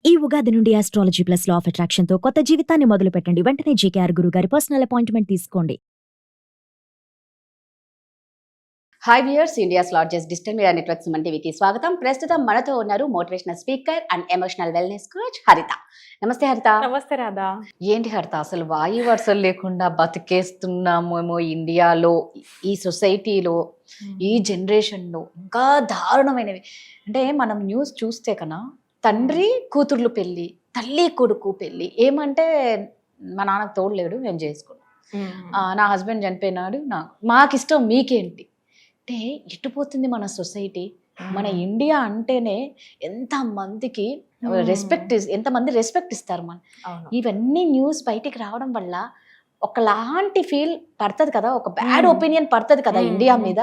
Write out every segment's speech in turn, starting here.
ఈ ఉగాది నుండి astrology plus law of attraction తో కొత్త జీవితాన్ని మొదలు పెట్టండి. వెంటనే జీకేఆర్ గురువు గారి పర్సనల్ అపాయింట్మెంట్ తీసుకోండి. Hi viewers, India's largest digital media network Suman టీవీకి స్వాగతం. ప్రస్తుతం మనతో ఉన్నారు motivational speaker and emotional wellness coach హరిత. నమస్తే హరిత. నమస్తే రాధా. ఏంటి హరిత, అసలు వాయు వరుసలు లేకుండా బతికేస్తున్నామేమో ఇండియాలో, ఈ సొసైటీలో, ఈ జనరేషన్లో ఇంకా దారుణమైనవి. అంటే మనం న్యూస్ చూస్తే కన్నా తండ్రి కూతుర్లు పెళ్ళి, తల్లి కొడుకు పెళ్ళి. ఏమంటే మా నాన్నకు తోడలేడు, నేను చేసుకున్నాను, నా హస్బెండ్ చనిపోయినాడు, మాకు ఇష్టం మీకేంటి. అంటే ఎట్టుపోతుంది మన సొసైటీ. మన ఇండియా అంటేనే ఎంతమందికి ఎంతమంది రెస్పెక్ట్ ఇస్తారు మన. ఇవన్నీ న్యూస్ బయటికి రావడం వల్ల ఒకలాంటి ఫీల్ పడుతుంది కదా, ఒక బ్యాడ్ ఒపీనియన్ పడుతుంది కదా ఇండియా మీద.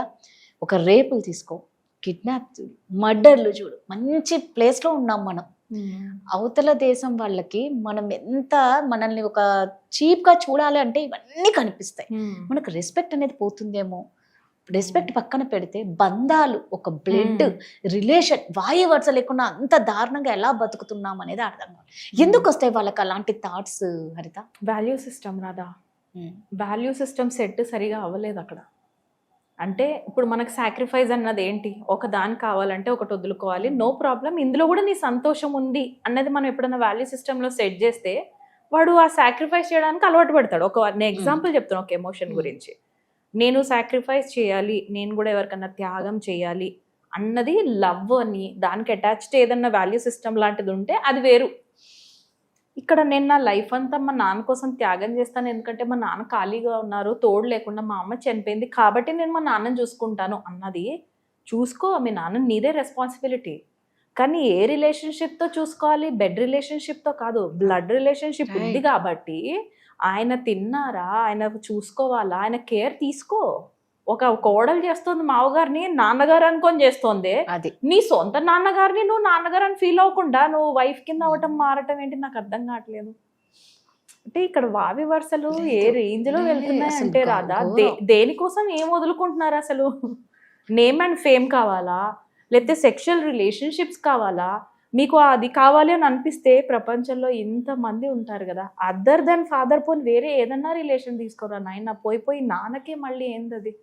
ఒక రేపులు తీసుకో, కిడ్నాప్ చూడు, మర్డర్లు చూడు, మంచి ప్లేస్లో ఉన్నాం మనం. అవతల దేశం వాళ్ళకి మనం ఎంత మనల్ని ఒక చీప్గా చూడాలి అంటే ఇవన్నీ కనిపిస్తాయి. మనకు రెస్పెక్ట్ అనేది పోతుందేమో. రెస్పెక్ట్ పక్కన పెడితే బంధాలు, ఒక బ్లడ్ రిలేషన్, వాయు వరుస లేకుండా అంత దారుణంగా ఎలా బతుకుతున్నాం అనేది అర్థం కాదు. ఎందుకు వస్తాయి వాళ్ళకి అలాంటి థాట్స్ హరిత? వాల్యూ సిస్టమ్ రాదా, వాల్యూ సిస్టమ్ సెట్ సరిగా అవ్వలేదు అక్కడ. అంటే ఇప్పుడు మనకు సాక్రిఫైస్ అన్నది ఏంటి, ఒక దాని కావాలంటే ఒకటి వదులుకోవాలి, నో ప్రాబ్లం, ఇందులో కూడా నీ సంతోషం ఉంది అన్నది మనం ఎప్పుడైనా వాల్యూ సిస్టంలో సెట్ చేస్తే వాడు ఆ సాక్రిఫైస్ చేయడానికి అలవాటు పడతాడు. నేను ఎగ్జాంపుల్ చెప్తాను ఒక ఎమోషన్ గురించి. నేను సాక్రిఫైస్ చేయాలి, నేను కూడా ఎవరికన్నా త్యాగం చేయాలి అన్నది లవ్ అని, దానికి అటాచ్డ్ ఏదన్నా వాల్యూ సిస్టమ్ లాంటిది ఉంటే అది వేరు. ఇక్కడ నేను నా లైఫ్ అంతా మా నాన్న కోసం త్యాగం చేస్తాను, ఎందుకంటే మా నాన్న ఖాళీగా ఉన్నారు, తోడు లేకుండా మా అమ్మ చనిపోయింది కాబట్టి నేను మా నాన్నని చూసుకుంటాను అన్నది. చూసుకో, మీ నాన్న నీదే రెస్పాన్సిబిలిటీ. కానీ ఏ రిలేషన్షిప్తో చూసుకోవాలి? బెడ్ రిలేషన్షిప్తో కాదు, బ్లడ్ రిలేషన్షిప్ ఉంది కాబట్టి ఆయన తిన్నారా, ఆయన చూసుకోవాలా, ఆయన కేర్ తీసుకో. ఒక కోడలు చేస్తుంది మావగారిని నాన్నగారు అనుకొని చేస్తోంది, అది నీ సొంత నాన్నగారిని నువ్వు నాన్నగారు అని ఫీల్ అవ్వకుండా నువ్వు వైఫ్ కింద అవ్వటం మారటం ఏంటి నాకు అర్థం కావట్లేదు. అంటే ఇక్కడ వావి వరుసలు ఏ రేంజ్ లో వెళ్తున్నాయి అంటే రాదా, దేనికోసం ఏం వదులుకుంటున్నారు అసలు? నేమ్ అండ్ ఫేమ్ కావాలా, లేకపోతే సెక్షువల్ రిలేషన్షిప్స్ కావాలా? మీకు అది కావాలి అని అనిపిస్తే ప్రపంచంలో ఇంతమంది ఉంటారు కదా, అదర్ దెన్ ఫాదర్ పోని వేరే ఏదన్నా రిలేషన్ తీసుకోరా నాయన. పోయి నాన్నకే మళ్ళీ ఏందది?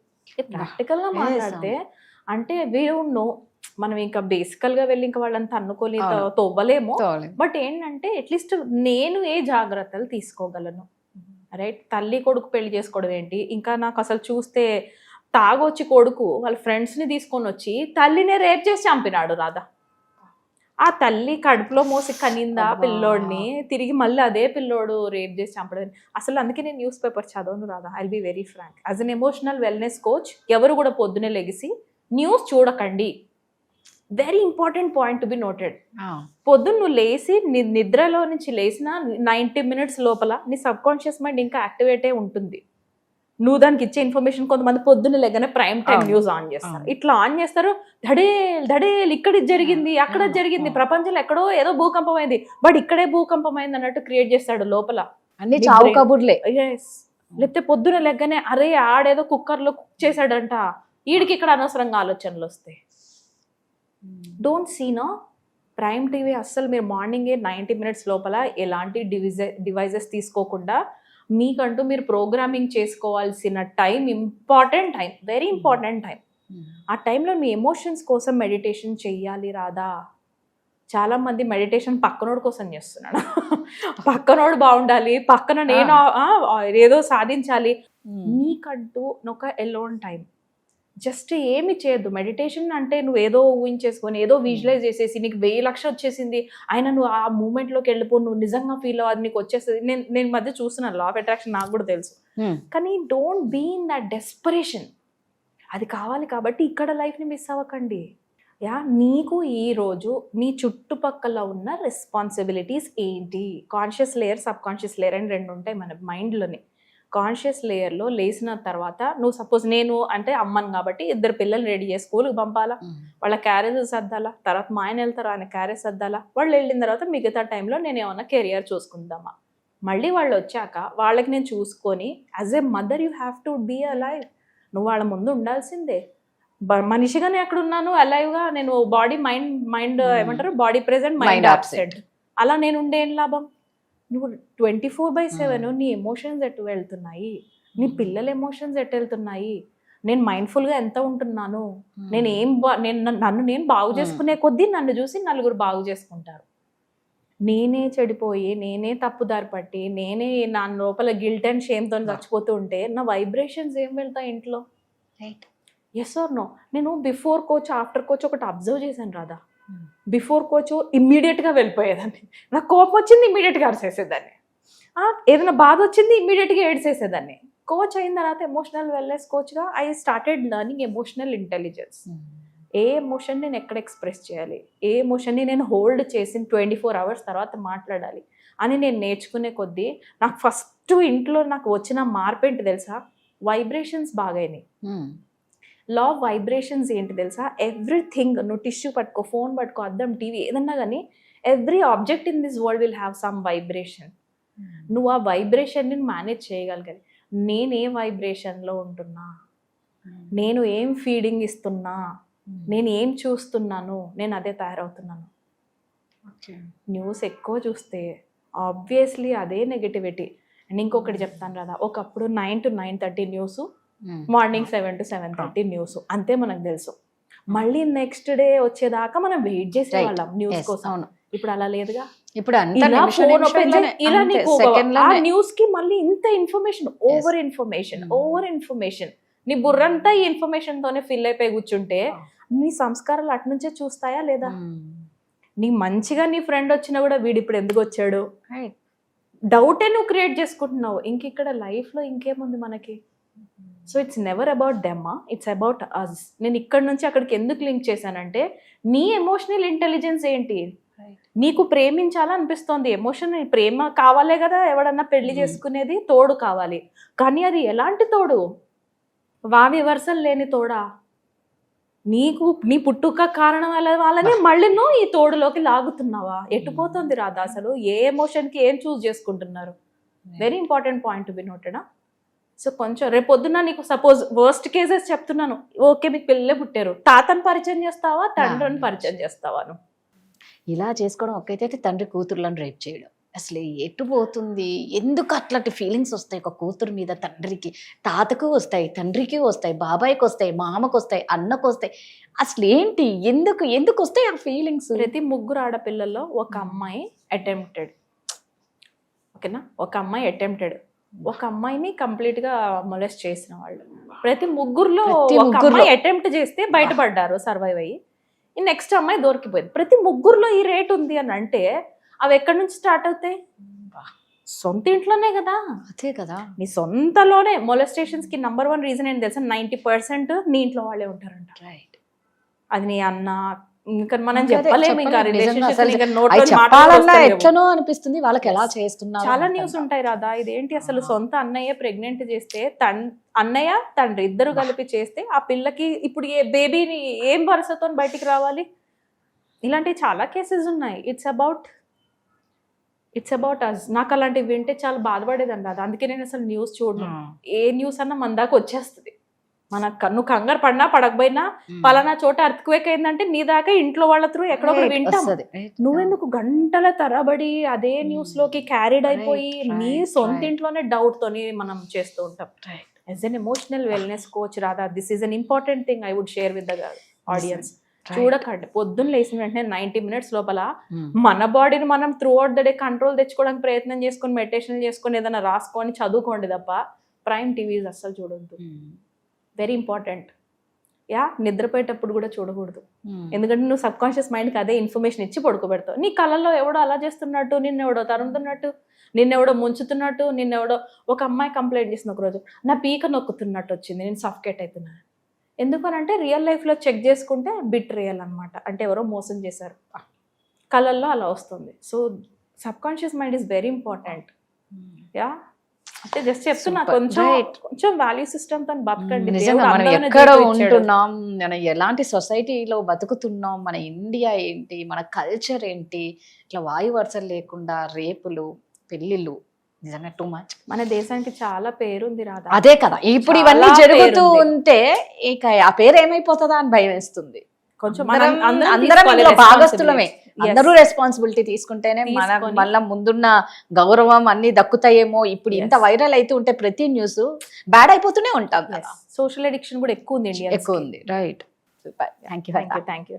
ప్రాక్టికల్ గా మాట్లాడితే అంటే నో, మనం ఇంకా బేసికల్ గా వెళ్ళి ఇంకా వాళ్ళని తన్నుకొని తవ్వలేము. బట్ ఏంటంటే అట్లీస్ట్ నేను ఏ జాగ్రత్తలు తీసుకోగలను, రైట్? తల్లి కొడుకు పెళ్లి చేసుకోవడం ఏంటి, ఇంకా నాకు అసలు చూస్తే తాగొచ్చి కొడుకు వాళ్ళ ఫ్రెండ్స్ ని తీసుకొని వచ్చి తల్లినే రేప్ చేసి చంపినాడు రాధా. ఆ తల్లి కడుపులో మోసి కనిందా పిల్లోడిని, తిరిగి మళ్ళీ అదే పిల్లోడు రేప్ చేసి చంపడం. అసలు అందుకే నేను న్యూస్ పేపర్ చదవను Radha, I will be very frank. As an emotional wellness coach ఎవరు కూడా పొద్దునే లెగిసి న్యూస్ చూడకండి. Very important point to be noted. పొద్దున్న నువ్వు లేచి నిద్రలో నుంచి లేచిన 90 minutes లోపల నీ సబ్ కాన్షియస్ మైండ్ ఇంకా యాక్టివేటే ఉంటుంది. నువ్వు దానికి ఇచ్చే ఇన్ఫర్మేషన్, కొంతమంది పొద్దున్న లేగానే ప్రైమ్ టైం న్యూస్ ఆన్ చేస్తారు. ఇట్లా ఆన్ చేస్తారు, ధడేల్ ఇక్కడ జరిగింది, అక్కడ జరిగింది, ప్రపంచంలో ఎక్కడో ఏదో భూకంపం అయింది, బట్ ఇక్కడే భూకంపం అయింది అన్నట్టు క్రియేట్ చేస్తాడు లోపల. అన్ని చావు కబుర్లే. లేకపోతే పొద్దున లెగ్గనే అరే ఆడేదో కుక్కర్లో కుక్ చేశాడంట, వీడికి ఇక్కడ అనవసరంగా ఆలోచనలు వస్తాయి. డోంట్ సీనో ప్రైమ్ టీవీ అస్సలు మీరు మార్నింగే 90 minutes లోపల ఎలాంటి డివైజెస్ తీసుకోకుండా మీకంటూ మీరు ప్రోగ్రామింగ్ చేసుకోవాల్సిన time, important time, very important time. ఆ టైంలో మీ ఎమోషన్స్ కోసం మెడిటేషన్ చెయ్యాలి రాదా. చాలామంది మెడిటేషన్ పక్కనోడు కోసం చేస్తున్నాడు, పక్కనోడు బాగుండాలి, పక్కన నేను ఏదో సాధించాలి. నీకంటూ ఒక ఎలోన్ టైం, జస్ట్ ఏమి చేయొద్దు. మెడిటేషన్ అంటే నువ్వు ఏదో ఊహించేసుకొని ఏదో విజువలైజ్ చేసేసి నీకు 1000 లక్షలు వచ్చేసింది ఆయన నువ్వు ఆ మూమెంట్లోకి వెళ్ళిపో, నువ్వు నిజంగా ఫీల్ అవ్వదు, నీకు వచ్చేస్తుంది. నేను మధ్య చూస్తున్నాను లా ఆఫ్ అట్రాక్షన్, నాకు కూడా తెలుసు. కానీ don't be in that desperation. అది కావాలి కాబట్టి ఇక్కడ లైఫ్ని మిస్ అవ్వకండి. నీకు ఈరోజు నీ చుట్టుపక్కల ఉన్న రెస్పాన్సిబిలిటీస్ ఏంటి? Conscious layer, sub conscious layer అని 2 ఉంటాయి మన మైండ్లోని. కాన్షియస్ లేయర్లో లేచిన తర్వాత నువ్వు సపోజ్ నేను అంటే అమ్మను కాబట్టి 2 పిల్లల్ని రెడీ చేసి స్కూల్కి పంపాలా, వాళ్ళ క్యారేజ్ సర్దాలా, తర్వాత మా ఆయన వెళ్తారు ఆయన క్యారేజ్ సర్దాలా, వాళ్ళు వెళ్ళిన తర్వాత మిగతా టైంలో నేను ఏమన్నా కెరియర్ చూసుకుందామా. మళ్ళీ వాళ్ళు వచ్చాక వాళ్ళకి నేను చూసుకొని as a mother you have to be alive. నువ్వు వాళ్ళ ముందు ఉండాల్సిందే. మనిషిగానే ఎక్కడ ఉన్నాను, అలైవ్గా నేను. బాడీ మైండ్ ఏమంటారు, బాడీ ప్రెజెంట్ మైండ్ అబ్సెంట్. అలా నేను ఉండే ఏం లాభం? నువ్వు 24/7 నీ ఎమోషన్స్ ఎటు వెళ్తున్నాయి, నీ పిల్లల ఎమోషన్స్ ఎటు వెళ్తున్నాయి, నేను మైండ్ఫుల్గా ఎంత ఉంటున్నాను, నన్ను నేను బాగు చేసుకునే కొద్దీ నన్ను చూసి నలుగురు బాగు చేసుకుంటారు. నేనే చెడిపోయి, నేనే తప్పుదారి పట్టి, నేనే నా లోపల గిల్ట్ అండ్ షేమ్తో చచ్చిపోతూ ఉంటే నా వైబ్రేషన్స్ ఏం వెళ్తాయి ఇంట్లో? రైట్. Yes or no? నేను బిఫోర్ కోచ్ ఆఫ్టర్ కోచ్ ఒకటి అబ్జర్వ్ చేశాను రాదా. బిఫోర్ కోచ్ ఇమ్మీడియట్గా వెళ్ళిపోయేదాన్ని, నాకు కోపం వచ్చింది ఇమ్మీడియట్గా అరిసేసేదాన్ని, ఏదైనా బాధ వచ్చింది ఇమ్మీడియట్గా ఏడ్చేసేదాన్ని. కోచ్ అయిన తర్వాత ఎమోషనల్ వెల్నెస్ కోచ్గా I started learning emotional intelligence. A emotion నేను ఎక్కడ ఎక్స్ప్రెస్ చేయాలి, ఏ ఎమోషన్ని నేను హోల్డ్ చేసి 24 hours తర్వాత మాట్లాడాలి అని నేను నేర్చుకునే కొద్దీ నాకు ఫస్ట్ ఇంట్లో నాకు వచ్చిన మార్పు ఏంటి తెలుసా? వైబ్రేషన్స్ బాగైనాయి. లా ఆఫ్ వైబ్రేషన్స్ ఏంటి తెలుసా? ఎవ్రీథింగ్, నువ్వు టిష్యూ పట్టుకో, ఫోన్ పట్టుకో, అద్దం, టీవీ ఏదన్నా కానీ every object in this world will have some vibration. నువ్వు ఆ వైబ్రేషన్ని మేనేజ్ చేయగలగాలి. నేను ఏ వైబ్రేషన్లో ఉంటున్నా, నేను ఏం ఫీడింగ్ ఇస్తున్నా, నేను ఏం చూస్తున్నాను, నేను అదే తయారవుతున్నాను. న్యూస్ ఎక్కువ చూస్తే ఆబ్వియస్లీ అదే నెగటివిటీ. అండ్ ఇంకొకటి చెప్తాను కదా, ఒకప్పుడు 9 to 9:30 news, morning 7 to 7:30 news, అంతే మనకు తెలుసు. మళ్ళీ నెక్స్ట్ డే వచ్చేదాకా మనం వెయిట్ చేసేవాళ్ళం న్యూస్ కోసం. ఇప్పుడు అలా లేదుగా. ఇప్పుడు న్యూస్ కి మళ్ళీ ఇంత ఇన్ఫర్మేషన్, ఓవర్ ఇన్ఫర్మేషన్, నీ బుర్రంతా ఈ ఇన్ఫర్మేషన్ తోనే ఫిల్ అయిపోయి కూర్చుంటే నీ సంస్కారాలు అటు నుంచే చూస్తాయా లేదా? నీ మంచిగా నీ ఫ్రెండ్ వచ్చినా కూడా వీడు ఇప్పుడు ఎందుకు వచ్చాడు డౌటే నువ్వు క్రియేట్ చేసుకుంటున్నావు. ఇంక ఇక్కడ లైఫ్ లో ఇంకేముంది మనకి? సో ఇట్స్ నెవర్ అబౌట్ దెమ్మా, ఇట్స్ అబౌట్ అస్. నేను ఇక్కడ నుంచి అక్కడికి ఎందుకు లింక్ చేశానంటే, నీ ఎమోషనల్ ఇంటెలిజెన్స్ ఏంటి? నీకు ప్రేమించాలనిపిస్తోంది, ఎమోషన్ ప్రేమ కావాలే కదా ఎవడన్నా పెళ్లి చేసుకునేది, తోడు కావాలి. కానీ అది ఎలాంటి తోడు? వావి వరుసలు లేని తోడా? నీకు నీ పుట్టుక కారణం వాళ్ళని మళ్ళీ నువ్వు ఈ తోడులోకి లాగుతున్నావా? ఎటుపోతుంది రాదా అసలు? ఏ ఎమోషన్కి ఏం చూస్ చేసుకుంటున్నారు? Very important point to be నోటెడా. సో కొంచెం రేపొద్దున నీకు సపోజ్ వర్స్ట్ కేసెస్ చెప్తున్నాను, ఓకే మీకు పిల్లలే పుట్టారు, తాతను పరిచయం చేస్తావా, తండ్రిని పరిచయం చేస్తావా? నువ్వు ఇలా చేసుకోవడం ఒక్కైతే తండ్రి కూతుర్లను రేప్ చేయడం అసలు ఎటు పోతుంది? ఎందుకు అట్లాంటి ఫీలింగ్స్ వస్తాయి ఒక కూతురు మీద? తండ్రికి, తాతకు వస్తాయి, తండ్రికి వస్తాయి, బాబాయ్కి వస్తాయి, మామకు వస్తాయి, అన్నకు వస్తాయి. అసలు ఏంటి, ఎందుకు వస్తాయి ఆ ఫీలింగ్స్? ప్రతి 3 ఆడపిల్లల్లో ఒక అమ్మాయి అటెంప్టెడ్, ఓకేనా? ఒక అమ్మాయి అటెంప్టెడ్, ఒక అమ్మాయిని కంప్లీట్ గా మొలెస్ట్ చేసిన వాళ్ళు. ప్రతి 3లో ఒక అమ్మాయి అటెంప్ట్ చేస్తే బయటపడ్డారు, సర్వైవ్ అయ్యి. నెక్స్ట్ అమ్మాయి దొరికిపోయింది. ప్రతి 3లో ఈ రేట్ ఉంది అని అంటే అవి ఎక్కడి నుంచి స్టార్ట్ అవుతాయి? సొంత ఇంట్లోనే కదా. అదే కదా, నీ సొంతలోనే. మొలెస్టేషన్స్ కి నంబర్ 1 రీజన్ ఏంటి తెలుసా? 90% నీ ఇంట్లో వాళ్ళే ఉంటారంట. రైట్. అది నీ అన్న, ఇంకా మనం చెప్పలేము. ఎట్లనో అనిపిస్తుంది వాళ్ళకి, ఎలా చేస్తున్నారు. చాలా న్యూస్ ఉంటాయి రాదా. ఇదేంటి అసలు? సొంత అన్నయ్య ప్రెగ్నెంట్ చేస్తే, అన్నయ్య తండ్రి ఇద్దరు కలిపి చేస్తే ఆ పిల్లకి ఇప్పుడు ఏ బేబీని ఏం వరుసతో బయటికి రావాలి? ఇలాంటివి చాలా కేసెస్ ఉన్నాయి. It's about us. నాకు అలాంటివి వింటే చాలా బాధపడేదండి అది. అందుకే నేను అసలు న్యూస్ చూడను. ఏ న్యూస్ అన్నా మన దాకా వచ్చేస్తుంది. నువ్వు కంగారు పడినా పడకపోయినా పలానా చోట అర్త్క్వేక్ అయిందంటే నీ దాకా ఇంట్లో వాళ్ళ త్రూ ఎక్కడొక్కడ వింటాం. నువ్వెందుకు గంటల తరబడి అదే న్యూస్ లోకి క్యారీడ్ అయిపోయి నీ సొంత ఇంట్లోనే డౌట్ తోని మనం చేస్తూ ఉంటాం. As an emotional wellness coach Radha, this is an important thing I would share with the audience. చూడకండి, పొద్దున్న లేచిన వెంటనే 90 minutes లోపల మన బాడీని మనం through out the day control తెచ్చుకోవడానికి ప్రయత్నం చేసుకొని, మెడిటేషన్ చేసుకొని, ఏదైనా రాసుకొని చదువుకోండి తప్ప ప్రైమ్ టీవీస్ అస్సలు చూడొద్దు. Very important. నిద్రపోయేటప్పుడు కూడా చూడకూడదు. ఎందుకంటే నువ్వు సబ్ కాన్షియస్ మైండ్కి అదే ఇన్ఫర్మేషన్ ఇచ్చి పడుకోబెడతావు. నీ కళ్ళల్లో ఎవడో అలా చేస్తున్నట్టు, నిన్నెవడో తరుముతున్నట్టు, నిన్నెవడో ముంచుతున్నట్టు, నిన్నెవడో. ఒక అమ్మాయి కంప్లైంట్ చేసిన ఒకరోజు, నా పీక నొక్కుతున్నట్టు వచ్చింది, నేను సఫకేట్ అవుతున్నాను. ఎందుకనంటే రియల్ లైఫ్లో చెక్ చేసుకుంటే బిట్ రియల్ అనమాట, అంటే ఎవరో మోసం చేశారు. కళ్ళల్లో అలా వస్తుంది. So sub conscious mind is very important. అంటే జస్ట్ చెప్తున్నా, కొంచెం వాల్యూ సిస్టమ్ తో బతకండి. మనం ఎక్కడ ఉంటున్నాం, మనం ఎలాంటి సొసైటీలో బతుకుతున్నాం, మన ఇండియా ఏంటి, మన కల్చర్ ఏంటి, ఇట్లా వాయు వరుసలు లేకుండా రేపులు, పెళ్లిళ్ళు, నిజంగా టూ మచ్. మన దేశానికి చాలా పేరుంది రాదా. అదే కదా, ఇప్పుడు ఇవన్నీ జరుగుతూ ఉంటే ఇక ఆ పేరు ఏమైపోతుందా అని భయం వేస్తుంది. కొంచెం అందరం ఇందులో భాగస్తులమే. అందరూ రెస్పాన్సిబిలిటీ తీసుకుంటేనే మన మళ్ళా ముందున్న గౌరవం అన్ని దక్కుతాయేమో. ఇప్పుడు ఇంత వైరల్ అయితే ఉంటే ప్రతి న్యూస్ బ్యాడ్ అయిపోతూనే ఉంటాం కదా. సోషల్ అడిక్షన్ కూడా ఎక్కువ ఉంది ఇండియా. ఎక్కువ ఉంది. Right. Thank you. Thank you.